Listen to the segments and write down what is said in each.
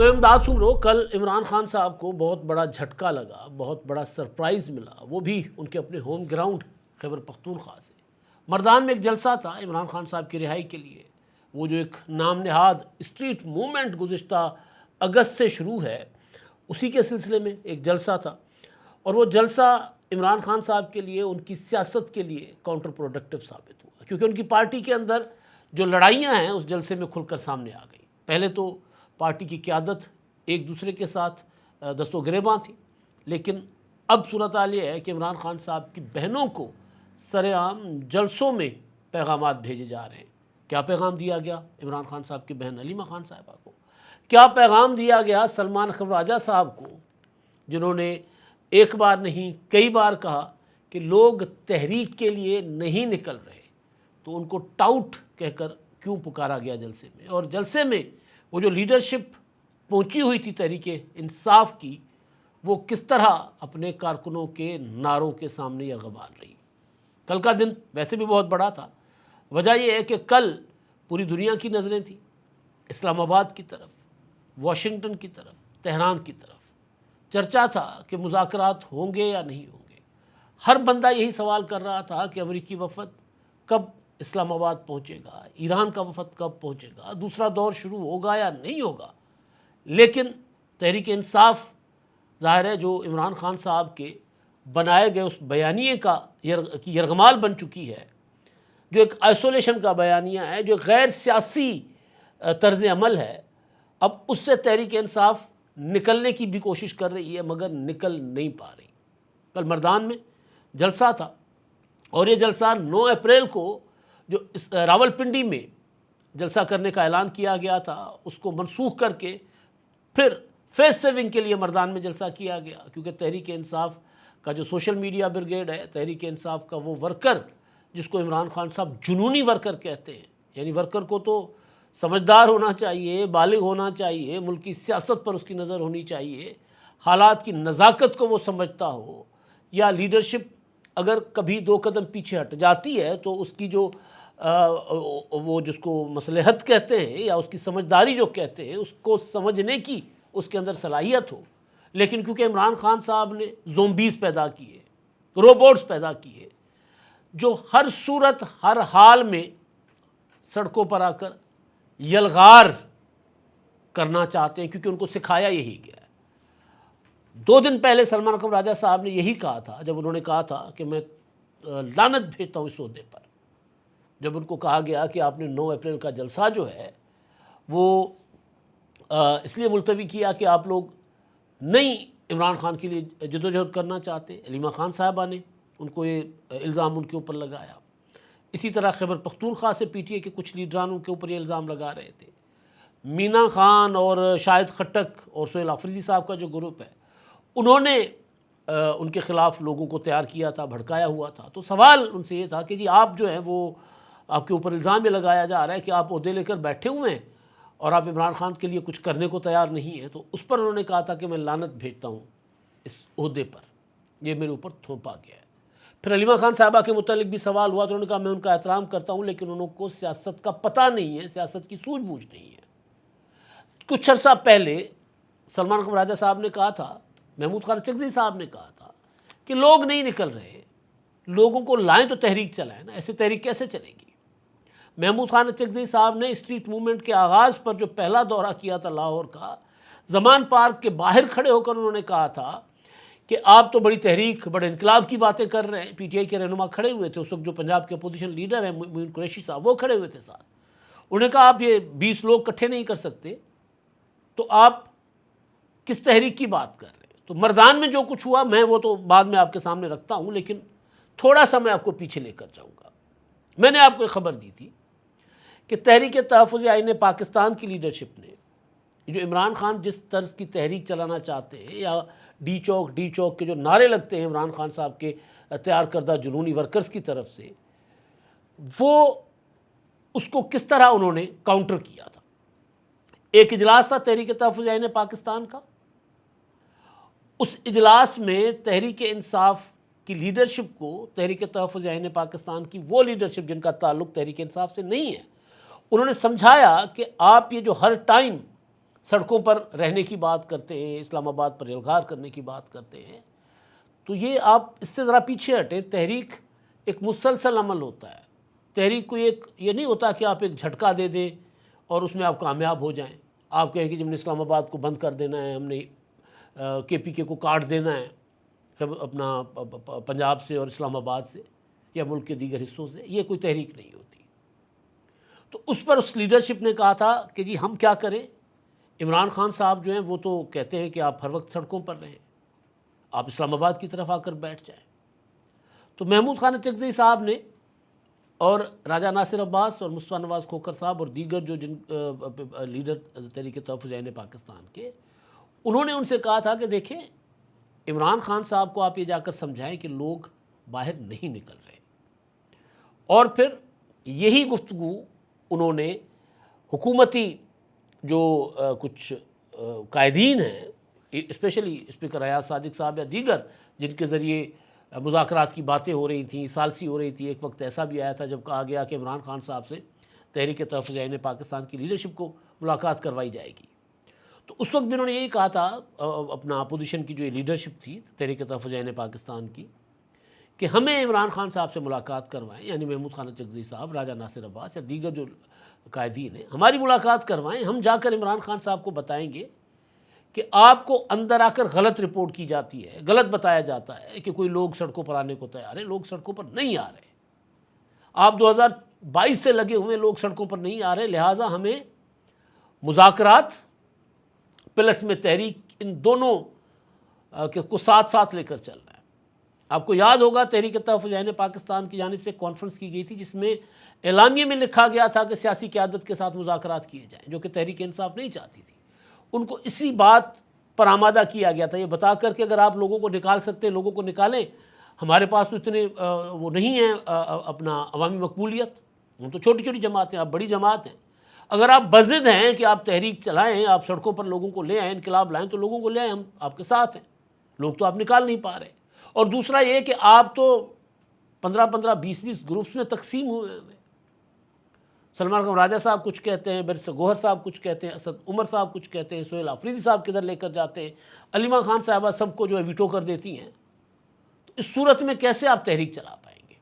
میں امداد سن رہا ہوں، کل عمران خان صاحب کو بہت بڑا جھٹکا لگا، بہت بڑا سرپرائز ملا، وہ بھی ان کے اپنے ہوم گراؤنڈ خیبر پختونخوا سے۔ مردان میں ایک جلسہ تھا عمران خان صاحب کی رہائی کے لیے، وہ جو ایک نام نہاد اسٹریٹ موومنٹ گزشتہ اگست سے شروع ہے، اسی کے سلسلے میں ایک جلسہ تھا، اور وہ جلسہ عمران خان صاحب کے لیے، ان کی سیاست کے لیے کاؤنٹر پروڈکٹیو ثابت ہوا، کیونکہ ان کی پارٹی کے اندر جو لڑائیاں ہیں اس جلسے میں کھل کر سامنے آ گئی۔ پہلے تو پارٹی کی قیادت ایک دوسرے کے ساتھ دست و گریباں تھی، لیکن اب صورتحال یہ ہے کہ عمران خان صاحب کی بہنوں کو سر عام جلسوں میں پیغامات بھیجے جا رہے ہیں۔ کیا پیغام دیا گیا عمران خان صاحب کی بہن علیمہ خان صاحبہ کو؟ کیا پیغام دیا گیا سلمان اکرم راجہ صاحب کو، جنہوں نے ایک بار نہیں کئی بار کہا کہ لوگ تحریک کے لیے نہیں نکل رہے، تو ان کو ٹاؤٹ کہہ کر کیوں پکارا گیا جلسے میں؟ اور جلسے میں وہ جو لیڈرشپ پہنچی ہوئی تھی تحریک انصاف کی، وہ کس طرح اپنے کارکنوں کے نعروں کے سامنے یرغمال رہی۔ کل کا دن ویسے بھی بہت بڑا تھا، وجہ یہ ہے کہ کل پوری دنیا کی نظریں تھیں اسلام آباد کی طرف، واشنگٹن کی طرف، تہران کی طرف۔ چرچا تھا کہ مذاکرات ہوں گے یا نہیں ہوں گے۔ ہر بندہ یہی سوال کر رہا تھا کہ امریکی وفد کب اسلام آباد پہنچے گا، ایران کا وفد کب پہنچے گا، دوسرا دور شروع ہوگا یا نہیں ہوگا۔ لیکن تحریک انصاف ظاہر ہے جو عمران خان صاحب کے بنائے گئے اس بیانیے کی یرغمال بن چکی ہے، جو ایک آئسولیشن کا بیانیہ ہے، جو غیر سیاسی طرز عمل ہے۔ اب اس سے تحریک انصاف نکلنے کی بھی کوشش کر رہی ہے، مگر نکل نہیں پا رہی۔ کل مردان میں جلسہ تھا، اور یہ جلسہ 9 اپریل کو جو راولپنڈی میں جلسہ کرنے کا اعلان کیا گیا تھا، اس کو منسوخ کر کے پھر فیس سیونگ کے لیے مردان میں جلسہ کیا گیا، کیونکہ تحریک انصاف کا جو سوشل میڈیا بریگیڈ ہے، تحریک انصاف کا وہ ورکر جس کو عمران خان صاحب جنونی ورکر کہتے ہیں، یعنی ورکر کو تو سمجھدار ہونا چاہیے، بالغ ہونا چاہیے، ملکی سیاست پر اس کی نظر ہونی چاہیے، حالات کی نزاکت کو وہ سمجھتا ہو، یا لیڈرشپ اگر کبھی 2 قدم پیچھے ہٹ جاتی ہے تو اس کی جو وہ جس کو مصلحت کہتے ہیں یا اس کی سمجھداری جو کہتے ہیں، اس کو سمجھنے کی اس کے اندر صلاحیت ہو۔ لیکن کیونکہ عمران خان صاحب نے زومبیز پیدا کیے، روبوٹس پیدا کیے، جو ہر صورت ہر حال میں سڑکوں پر آ کر یلغار کرنا چاہتے ہیں، کیونکہ ان کو سکھایا یہی گیا ہے۔ 2 دن پہلے سلمان اکرم راجہ صاحب نے یہی کہا تھا، جب انہوں نے کہا تھا کہ میں لعنت بھیجتا ہوں اس عہدے پر، جب ان کو کہا گیا کہ آپ نے 9 اپریل کا جلسہ جو ہے وہ اس لیے ملتوی کیا کہ آپ لوگ نئی عمران خان کے لیے جدوجہد کرنا چاہتے۔ علیمہ خان صاحبہ نے ان کو یہ الزام ان کے اوپر لگایا۔ اسی طرح خیبر پختونخوا سے پی ٹی اے کے کچھ لیڈران ان کے اوپر یہ الزام لگا رہے تھے۔ مینا خان اور شاہد خٹک اور سہیل آفریدی صاحب کا جو گروپ ہے، انہوں نے ان کے خلاف لوگوں کو تیار کیا تھا، بھڑکایا ہوا تھا۔ تو سوال ان سے یہ تھا کہ جی آپ جو ہیں وہ آپ کے اوپر الزام یہ لگایا جا رہا ہے کہ آپ عہدے لے کر بیٹھے ہوئے ہیں اور آپ عمران خان کے لیے کچھ کرنے کو تیار نہیں ہیں۔ تو اس پر انہوں نے کہا تھا کہ میں لعنت بھیجتا ہوں اس عہدے پر، یہ میرے اوپر تھوپا گیا ہے۔ پھر علیمہ خان صاحبہ کے متعلق بھی سوال ہوا، تو انہوں نے کہا میں ان کا احترام کرتا ہوں، لیکن انہوں کو سیاست کا پتہ نہیں ہے، سیاست کی سوجھ بوجھ نہیں ہے۔ کچھ عرصہ پہلے سلمان اکرم راجہ صاحب نے کہا تھا، محمود خان چغزی صاحب نے کہا تھا کہ لوگ نہیں نکل رہے، لوگوں کو لائیں تو تحریک چلائیں نا، ایسے تحریک کیسے چلے گی؟ محمود خان چغزی صاحب نے اسٹریٹ موومنٹ کے آغاز پر جو پہلا دورہ کیا تھا لاہور کا، زمان پارک کے باہر کھڑے ہو کر انہوں نے کہا تھا کہ آپ تو بڑی تحریک، بڑے انقلاب کی باتیں کر رہے ہیں۔ پی ٹی آئی کے رہنما کھڑے ہوئے تھے، اس وقت جو پنجاب کے اپوزیشن لیڈر ہیں معین قریشی صاحب، وہ کھڑے ہوئے تھے ساتھ۔ انہوں نے کہا آپ یہ 20 لوگ اکٹھے نہیں کر سکتے، تو آپ کس تحریک کی بات کر رہے ہیں؟ تو مردان میں جو کچھ ہوا میں وہ تو بعد میں آپ کے سامنے رکھتا ہوں، لیکن تھوڑا سا میں آپ کو پیچھے لے کر جاؤں گا۔ میں نے آپ کو ایک خبر دی تھی کہ تحریک تحفظ آئین پاکستان کی لیڈرشپ نے جو عمران خان جس طرز کی تحریک چلانا چاہتے ہیں، یا ڈی چوک کے جو نعرے لگتے ہیں عمران خان صاحب کے تیار کردہ جنونی ورکرز کی طرف سے، وہ اس کو کس طرح انہوں نے کاؤنٹر کیا تھا۔ ایک اجلاس تھا تحریک تحفظ آئین پاکستان کا، اس اجلاس میں تحریک انصاف کی لیڈرشپ کو، تحریک تحفظ آئین پاکستان کی وہ لیڈرشپ جن کا تعلق تحریک انصاف سے نہیں ہے، انہوں نے سمجھایا کہ آپ یہ جو ہر ٹائم سڑکوں پر رہنے کی بات کرتے ہیں، اسلام آباد پر یلغار کرنے کی بات کرتے ہیں، تو یہ آپ اس سے ذرا پیچھے ہٹیں۔ تحریک ایک مسلسل عمل ہوتا ہے۔ تحریک کو یہ نہیں ہوتا کہ آپ ایک جھٹکا دے دیں اور اس میں آپ کامیاب ہو جائیں۔ آپ کہیں کہ جب ہم نے اسلام آباد کو بند کر دینا ہے، ہم نے KPK کو کاٹ دینا ہے اپنا پنجاب سے اور اسلام آباد سے یا ملک کے دیگر حصوں سے، یہ کوئی تحریک نہیں ہوتی۔ تو اس پر اس لیڈرشپ نے کہا تھا کہ جی ہم کیا کریں، عمران خان صاحب جو ہیں وہ تو کہتے ہیں کہ آپ ہر وقت سڑکوں پر رہیں، آپ اسلام آباد کی طرف آ کر بیٹھ جائیں۔ تو محمود خان اچکزئی صاحب نے اور راجہ ناصر عباس اور مصطفیٰ نواز کھوکھر صاحب اور دیگر جو لیڈر تحریک تحفظ عین پاکستان کے، انہوں نے ان سے کہا تھا کہ دیکھیں عمران خان صاحب کو آپ یہ جا کر سمجھائیں کہ لوگ باہر نہیں نکل رہے۔ اور پھر یہی گفتگو انہوں نے حکومتی جو کچھ قائدین ہیں، اسپیشلی اسپیکر ایاز صادق صاحب یا دیگر جن کے ذریعے مذاکرات کی باتیں ہو رہی تھیں، ثالثی ہو رہی تھی، ایک وقت ایسا بھی آیا تھا جب کہا گیا کہ عمران خان صاحب سے تحریک تحفظ عین پاکستان کی لیڈرشپ کو ملاقات کروائی جائے گی۔ تو اس وقت بھی انہوں نے یہی کہا تھا، اپنا اپوزیشن کی جو لیڈرشپ تھی تحریک تحفظ عین پاکستان کی، کہ ہمیں عمران خان صاحب سے ملاقات کروائیں، یعنی محمود خان اچکزئی صاحب، راجہ ناصر عباس یا دیگر جو قائدین ہیں، ہماری ملاقات کروائیں، ہم جا کر عمران خان صاحب کو بتائیں گے کہ آپ کو اندر آ کر غلط رپورٹ کی جاتی ہے، غلط بتایا جاتا ہے کہ کوئی لوگ سڑکوں پر آنے کو تیار ہیں۔ لوگ سڑکوں پر نہیں آ رہے، آپ 2022 سے لگے ہوئے، لوگ سڑکوں پر نہیں آ رہے، لہٰذا ہمیں مذاکرات پلس میں تحریک، ان دونوں کو ساتھ ساتھ لے کر چل رہا ہے۔ آپ کو یاد ہوگا تحریک تحفظ عین پاکستان کی جانب سے کانفرنس کی گئی تھی جس میں اعلامیے میں لکھا گیا تھا کہ سیاسی قیادت کے ساتھ مذاکرات کیے جائیں، جو کہ تحریک انصاف نہیں چاہتی تھی۔ ان کو اسی بات پر آمادہ کیا گیا تھا، یہ بتا کر کہ اگر آپ لوگوں کو نکال سکتے ہیں لوگوں کو نکالیں، ہمارے پاس تو اتنے وہ نہیں ہیں اپنا عوامی مقبولیت، ہم تو چھوٹی چھوٹی جماعتیں، آپ بڑی جماعت ہیں، اگر آپ بضد ہیں کہ آپ تحریک چلائیں، آپ سڑکوں پر لوگوں کو لے آئیں، انقلاب لائیں، تو لوگوں کو لے آئیں، ہم آپ کے ساتھ ہیں، لوگ تو آپ نکال نہیں پا رہے۔ اور دوسرا یہ کہ آپ تو 15 20 گروپس میں تقسیم ہوئے ہیں۔ سلمان خان راجہ صاحب کچھ کہتے ہیں، بیرسٹر گوہر صاحب کچھ کہتے ہیں، اسد عمر صاحب کچھ کہتے ہیں، سہیل آفریدی صاحب کدھر لے کر جاتے ہیں، علیمہ خان صاحبہ سب کو جو ہے ویٹو کر دیتی ہیں۔ تو اس صورت میں کیسے آپ تحریک چلا پائیں گے؟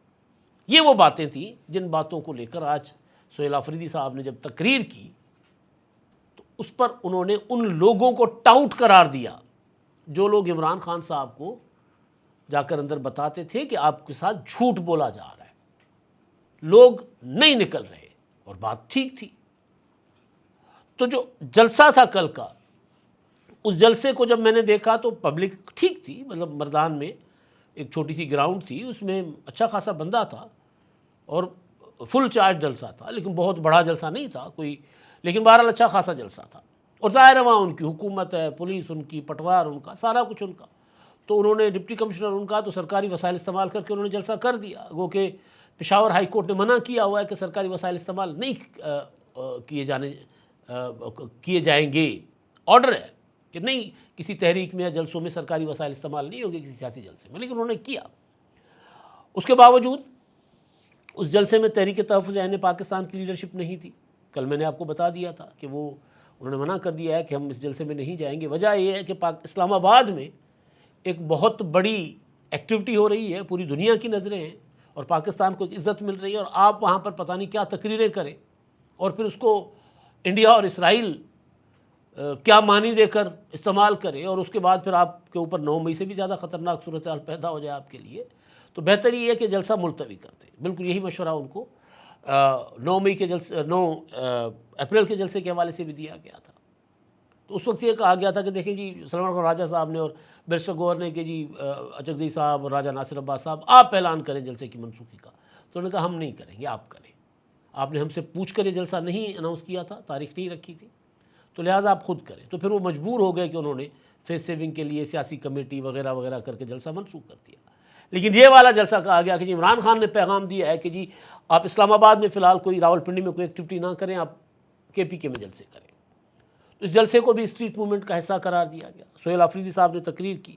یہ وہ باتیں تھیں جن باتوں کو لے کر آج سہیل آفریدی صاحب نے جب تقریر کی تو اس پر انہوں نے ان لوگوں کو ٹاؤٹ قرار دیا جو لوگ عمران خان صاحب کو جا کر اندر بتاتے تھے کہ آپ کے ساتھ جھوٹ بولا جا رہا ہے، لوگ نہیں نکل رہے، اور بات ٹھیک تھی۔ تو جو جلسہ تھا کل کا، اس جلسے کو جب میں نے دیکھا تو پبلک ٹھیک تھی، مطلب مردان میں ایک چھوٹی سی گراؤنڈ تھی، اس میں اچھا خاصا بندہ تھا اور فل چارج جلسہ تھا، لیکن بہت بڑا جلسہ نہیں تھا کوئی، لیکن بہرحال اچھا خاصا جلسہ تھا۔ اور ظاہر ہے وہاں ان کی حکومت ہے، پولیس ان کی، پٹوار ان کا، سارا کچھ ان کا۔ تو انہوں نے ڈپٹی کمشنر ان کا تو سرکاری وسائل استعمال کر کے انہوں نے جلسہ کر دیا، گو کہ پشاور ہائی کورٹ نے منع کیا ہوا ہے کہ سرکاری وسائل استعمال نہیں کیے جائیں گے، آرڈر ہے کہ نہیں کسی تحریک میں یا جلسوں میں سرکاری وسائل استعمال نہیں ہوگے کسی سیاسی جلسے میں، لیکن انہوں نے کیا۔ اس کے باوجود اس جلسے میں تحریک تحفظ عین پاکستان کی لیڈرشپ نہیں تھی۔ کل میں نے آپ کو بتا دیا تھا کہ وہ انہوں نے منع کر دیا ہے کہ ہم اس جلسے میں نہیں جائیں گے۔ وجہ یہ ہے کہ اسلام آباد میں ایک بہت بڑی ایکٹیویٹی ہو رہی ہے، پوری دنیا کی نظریں ہیں اور پاکستان کو ایک عزت مل رہی ہے، اور آپ وہاں پر پتہ نہیں کیا تقریریں کریں اور پھر اس کو انڈیا اور اسرائیل کیا معنی دے کر استعمال کرے، اور اس کے بعد پھر آپ کے اوپر 9 مئی سے بھی زیادہ خطرناک صورتحال پیدا ہو جائے آپ کے لیے۔ تو بہتر یہ ہے کہ جلسہ ملتوی کر دیں۔ بالکل یہی مشورہ ان کو 9 اپریل کے جلسے کے حوالے سے بھی دیا گیا تھا۔ تو اس وقت یہ کہا گیا تھا کہ دیکھیں جی سلمان خان راجہ صاحب نے اور بیرسٹر گوہر نے کہ جی اچکزئی صاحب اور راجہ ناصر عباس صاحب آپ اعلان کریں جلسے کی منسوخی کا۔ تو انہوں نے کہا ہم نہیں کریں گے، آپ کریں، آپ نے ہم سے پوچھ کر یہ جلسہ نہیں اناؤنس کیا تھا، تاریخ نہیں رکھی تھی، تو لہٰذا آپ خود کریں۔ تو پھر وہ مجبور ہو گئے کہ انہوں نے فیس سیونگ کے لیے سیاسی کمیٹی وغیرہ وغیرہ کر کے جلسہ منسوخ کر دیا۔ لیکن یہ والا جلسہ کہا گیا کہ جی عمران خان نے پیغام دیا ہے کہ جی آپ اسلام آباد میں فی الحال کوئی، راولپنڈی میں کوئی ایکٹیویٹی نہ کریں، آپ KPK میں جلسے کریں۔ تو اس جلسے کو بھی اسٹریٹ موومنٹ کا حصہ قرار دیا گیا۔ سہیل آفریدی صاحب نے تقریر کی،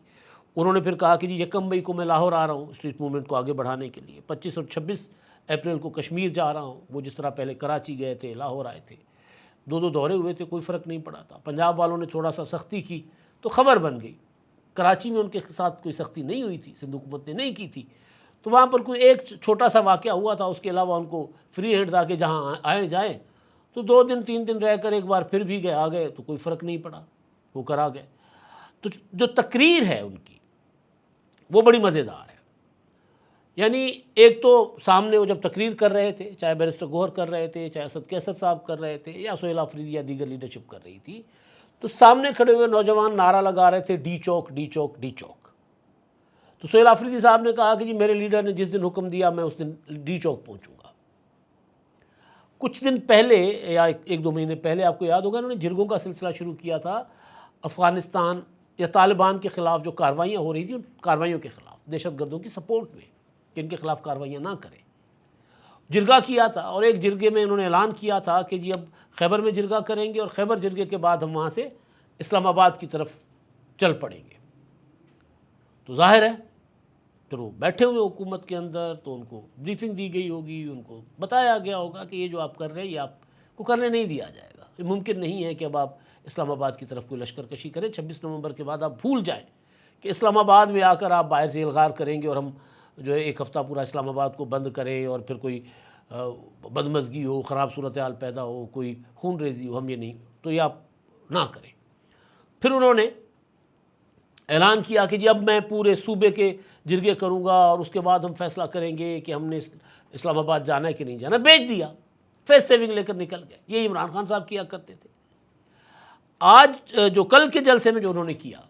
انہوں نے پھر کہا کہ جی 1 مئی کو میں لاہور آ رہا ہوں اسٹریٹ موومنٹ کو آگے بڑھانے کے لیے، 25 اور 26 اپریل کو کشمیر جا رہا ہوں، وہ جس طرح پہلے کراچی گئے تھے، لاہور آئے تھے، دو دو دورے ہوئے تھے، کوئی فرق نہیں پڑا تھا. پنجاب والوں نے تھوڑا سا سختی کی تو خبر بن گئی. کراچی میں ان کے ساتھ کوئی سختی نہیں ہوئی تھی، سندھ حکومت نے نہیں کی تھی، تو وہاں پر کوئی ایک چھوٹا سا واقعہ ہوا تھا. اس کے علاوہ ان کو فری ہینڈ تھا کہ جہاں آئیں جائیں. تو 2 دن 3 دن رہ کر ایک بار پھر بھی آ گئے تو کوئی فرق نہیں پڑا، وہ کرا گئے. تو جو تقریر ہے ان کی وہ بڑی مزیدار ہے. یعنی ایک تو سامنے وہ جب تقریر کر رہے تھے، چاہے بیرسٹر گوہر کر رہے تھے، چاہے اسد کیسر صاحب کر رہے تھے، یا سہیل آفریدی یا دیگر لیڈرشپ کر رہی تھی، تو سامنے کھڑے ہوئے نوجوان نعرہ لگا رہے تھے ڈی چوک ڈی چوک ڈی چوک. تو سہیل آفریدی صاحب نے کہا کہ جی میرے لیڈر نے جس دن حکم دیا میں اس دن ڈی چوک پہنچوں گا. کچھ دن پہلے یا 1-2 مہینے پہلے آپ کو یاد ہوگا انہوں نے جرگوں کا سلسلہ شروع کیا تھا افغانستان یا طالبان کے خلاف جو کاروائیاں ہو رہی تھیں، ان کاروائیوں کے خلاف، دہشت گردوں کی سپورٹ میں کہ ان کے خلاف کاروائیاں نہ کریں. جرگہ کیا تھا اور ایک جرگے میں انہوں نے اعلان کیا تھا کہ جی اب خیبر میں جرگہ کریں گے اور خیبر جرگے کے بعد ہم وہاں سے اسلام آباد کی طرف چل پڑیں گے. تو ظاہر ہے پھر وہ بیٹھے ہوئے حکومت کے اندر تو ان کو بریفنگ دی گئی ہوگی، ان کو بتایا گیا ہوگا کہ یہ جو آپ کر رہے ہیں یہ آپ کو کرنے نہیں دیا جائے گا. یہ ممکن نہیں ہے کہ اب آپ اسلام آباد کی طرف کوئی لشکر کشی کریں. 26 نومبر کے بعد آپ بھول جائیں کہ اسلام آباد میں آ کر آپ باہر سے الغار کریں گے اور ہم جو ہے 1 ہفتہ پورا اسلام آباد کو بند کریں اور پھر کوئی بدمزگی ہو، خراب صورتحال پیدا ہو، کوئی خون ریزی ہو. ہم یہ نہیں، تو یہ آپ نہ کریں. پھر انہوں نے اعلان کیا کہ جی اب میں پورے صوبے کے جرگے کروں گا اور اس کے بعد ہم فیصلہ کریں گے کہ ہم نے اسلام آباد جانا ہے کہ نہیں جانا. بیچ دیا، فیس سیونگ لے کر نکل گئے. یہ عمران خان صاحب کیا کرتے تھے. آج جو کل کے جلسے میں جو انہوں نے کیا،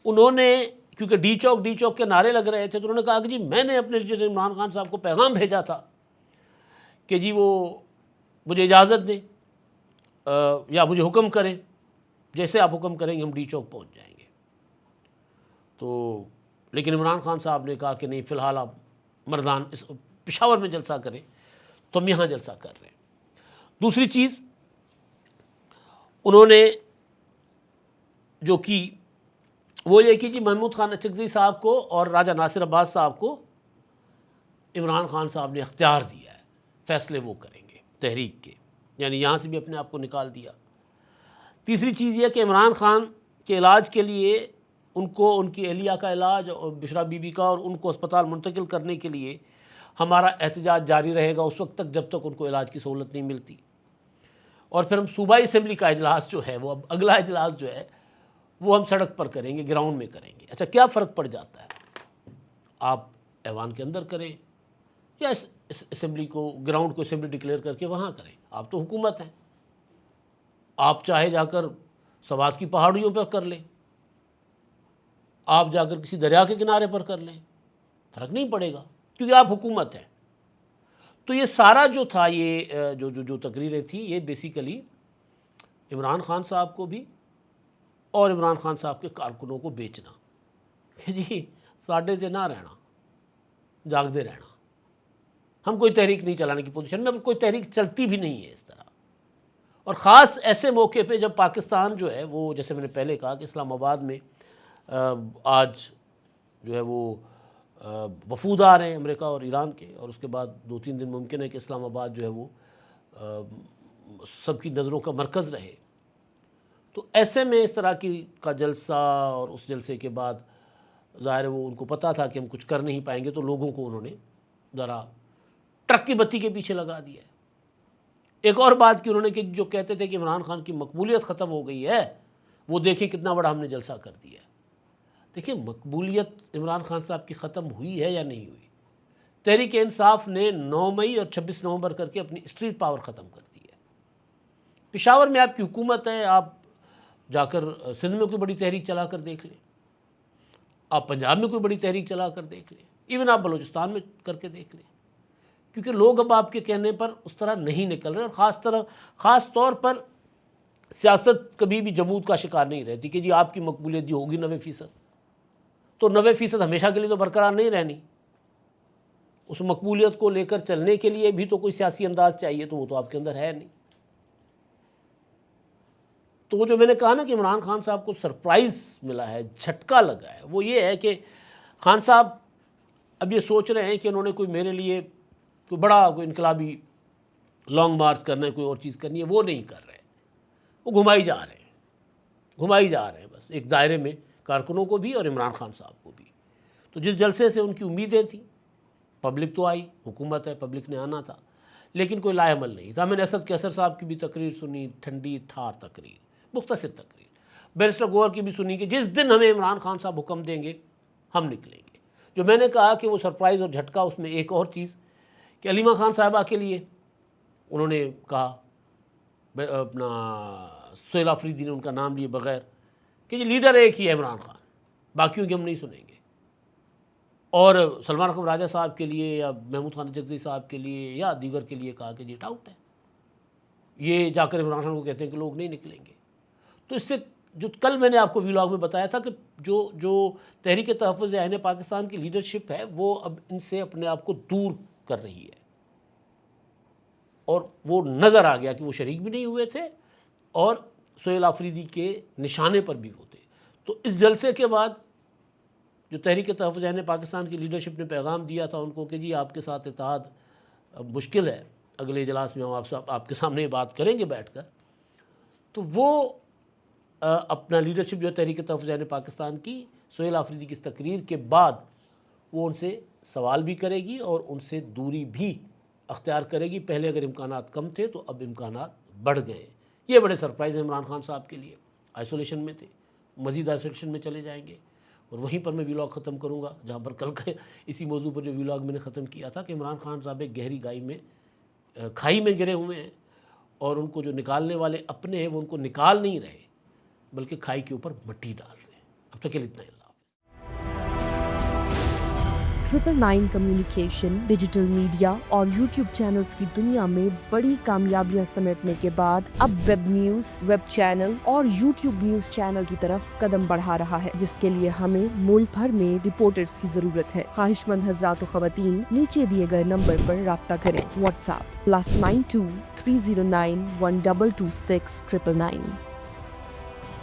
انہوں نے کیونکہ ڈی چوک کے نعرے لگ رہے تھے تو انہوں نے کہا کہ جی میں نے اپنے لیڈر عمران خان صاحب کو پیغام بھیجا تھا کہ جی وہ مجھے اجازت دیں یا مجھے حکم کریں، جیسے آپ حکم کریں گے ہم ڈی چوک پہنچ جائیں گے. تو لیکن عمران خان صاحب نے کہا کہ نہیں، فی الحال آپ مردان پشاور میں جلسہ کریں تو ہم یہاں جلسہ کر رہے ہیں. دوسری چیز انہوں نے جو کی وہ یہ کہ جی محمود خان اچکزئی صاحب کو اور راجہ ناصر عباس صاحب کو عمران خان صاحب نے اختیار دیا ہے، فیصلے وہ کریں گے تحریک کے، یعنی یہاں سے بھی اپنے آپ کو نکال دیا. تیسری چیز یہ کہ عمران خان کے علاج کے لیے ان کو ان کی اہلیہ کا علاج اور بشرا بی بی کا اور ان کو اسپتال منتقل کرنے کے لیے ہمارا احتجاج جاری رہے گا اس وقت تک جب تک ان کو علاج کی سہولت نہیں ملتی. اور پھر ہم صوبائی اسمبلی کا اجلاس جو ہے وہ اب اگلا اجلاس جو ہے وہ ہم سڑک پر کریں گے، گراؤنڈ میں کریں گے. اچھا کیا فرق پڑ جاتا ہے؟ آپ ایوان کے اندر کریں یا اس اسمبلی کو، گراؤنڈ کو اسمبلی ڈکلیئر کر کے وہاں کریں. آپ تو حکومت ہیں، آپ چاہے جا کر سوات کی پہاڑیوں پر کر لیں، آپ جا کر کسی دریا کے کنارے پر کر لیں، فرق نہیں پڑے گا کیونکہ آپ حکومت ہیں. تو یہ سارا جو تھا، یہ جو تقریریں تھیں، یہ بیسیکلی عمران خان صاحب کو بھی اور عمران خان صاحب کے کارکنوں کو بیچنا کہ جی ساڈے سے نہ رہنا، جاگتے رہنا. ہم کوئی تحریک نہیں چلانے کی پوزیشن میں، کوئی تحریک چلتی بھی نہیں ہے اس طرح. اور خاص ایسے موقع پہ جب پاکستان جو ہے وہ، جیسے میں نے پہلے کہا کہ اسلام آباد میں آج جو ہے وہ وفود آ رہے ہیں امریکہ اور ایران کے، اور اس کے بعد 2-3 دن ممکن ہے کہ اسلام آباد جو ہے وہ سب کی نظروں کا مرکز رہے. تو ایسے میں اس طرح کا جلسہ، اور اس جلسے کے بعد ظاہر ہے وہ ان کو پتہ تھا کہ ہم کچھ کر نہیں پائیں گے، تو لوگوں کو انہوں نے ذرا ٹرک کی بتی کے پیچھے لگا دیا ہے. ایک اور بات کی انہوں نے کہ جو کہتے تھے کہ عمران خان کی مقبولیت ختم ہو گئی ہے، وہ دیکھیں کتنا بڑا ہم نے جلسہ کر دیا ہے. دیکھیں مقبولیت عمران خان صاحب کی ختم ہوئی ہے یا نہیں ہوئی؟ تحریک انصاف نے 9 مئی اور 26 نومبر کر کے اپنی اسٹریٹ پاور ختم کر دی ہے. پشاور میں آپ کی حکومت ہے، آپ جا کر سندھ میں کوئی بڑی تحریک چلا کر دیکھ لیں، آپ پنجاب میں کوئی بڑی تحریک چلا کر دیکھ لیں، ایون آپ بلوچستان میں کر کے دیکھ لیں. کیونکہ لوگ اب آپ کے کہنے پر اس طرح نہیں نکل رہے، اور خاص طور پر سیاست کبھی بھی جمود کا شکار نہیں رہتی کہ جی آپ کی مقبولیت جو ہوگی 90%، تو 90% ہمیشہ کے لیے تو برقرار نہیں رہنی. اس مقبولیت کو لے کر چلنے کے لیے بھی تو کوئی سیاسی انداز چاہیے، تو وہ تو آپ کے اندر ہے نہیں. تو وہ جو میں نے کہا نا کہ عمران خان صاحب کو سرپرائز ملا ہے، جھٹکا لگا ہے، وہ یہ ہے کہ خان صاحب اب یہ سوچ رہے ہیں کہ انہوں نے کوئی میرے لیے کوئی بڑا کوئی انقلابی لانگ مارچ کرنا ہے، کوئی اور چیز کرنی ہے، وہ نہیں کر رہے، وہ گھمائی جا رہے ہیں بس ایک دائرے میں، کارکنوں کو بھی اور عمران خان صاحب کو بھی۔ تو جس جلسے سے ان کی امیدیں تھیں، پبلک تو آئی، حکومت ہے، پبلک نے آنا تھا، لیکن کوئی لائے عمل نہیں تھا۔ میں نے اسد کیسر صاحب کی بھی تقریر سنی، ٹھنڈی ٹھار تقریر، مختصر تقریر۔ بیرسٹر گوہر کی بھی سنی کہ جس دن ہمیں عمران خان صاحب حکم دیں گے ہم نکلیں گے۔ جو میں نے کہا کہ وہ سرپرائز اور جھٹکا اس میں ایک اور چیز کہ علیمہ خان صاحبہ کے لیے انہوں نے کہا، اپنا سہیل آفریدی نے ان کا نام لیے بغیر، کہ یہ لیڈر ایک ہی ہے عمران خان، باقیوں کی ہم نہیں سنیں گے۔ اور سلمان اکرم راجہ صاحب کے لیے یا محمود خان جگزی صاحب کے لیے یا دیگر کے لیے کہا کہ یہ ڈاؤٹ ہے، یہ جا کر عمران خان کو کہتے ہیں کہ لوگ نہیں نکلیں گے۔ تو اس سے جو کل میں نے آپ کو ویلاگ میں بتایا تھا کہ جو تحریک تحفظ عین پاکستان کی لیڈرشپ ہے وہ اب ان سے اپنے آپ کو دور کر رہی ہے، اور وہ نظر آ گیا کہ وہ شریک بھی نہیں ہوئے تھے اور سہیل آفریدی کے نشانے پر بھی وہ تھے۔ تو اس جلسے کے بعد جو تحریک تحفظ عین پاکستان کی لیڈرشپ نے پیغام دیا تھا ان کو کہ جی آپ کے ساتھ اتحاد مشکل ہے، اگلے اجلاس میں ہم آپ کے سامنے بات کریں گے بیٹھ کر، تو وہ اپنا لیڈرشپ جو تحریک تحفظ عین پاکستان کی سہیل آفریدی کی اس تقریر کے بعد وہ ان سے سوال بھی کرے گی اور ان سے دوری بھی اختیار کرے گی۔ پہلے اگر امکانات کم تھے تو اب امکانات بڑھ گئے ہیں۔ یہ بڑے سرپرائز ہیں عمران خان صاحب کے لیے، آئسولیشن میں تھے، مزید آئسولیشن میں چلے جائیں گے۔ اور وہیں پر میں ویلاگ ختم کروں گا جہاں پر کل کے اسی موضوع پر جو ویلاگ میں نے ختم کیا تھا کہ عمران خان صاحب ایک گہری کھائی میں گرے ہوئے ہیں، اور ان کو جو نکالنے والے اپنے ہیں وہ ان کو نکال نہیں رہے بلکہ کھائی کے اوپر مٹی ڈال رہے ہیں۔ اب تک کے لیے اتنا ہی۔ 999 کمیونیکیشن، ڈیجیٹل میڈیا اور یوٹیوب چینلز کی دنیا میں بڑی کامیابیاں سمیٹنے کے بعد اب ویب نیوز، ویب چینل اور یوٹیوب نیوز چینل کی طرف قدم بڑھا رہا ہے، جس کے لیے ہمیں ملک بھر میں رپورٹرز کی ضرورت ہے۔ خواہش مند حضرات و خواتین نیچے دیے گئے نمبر پر رابطہ کریں۔ What's app +92 309 1226 999۔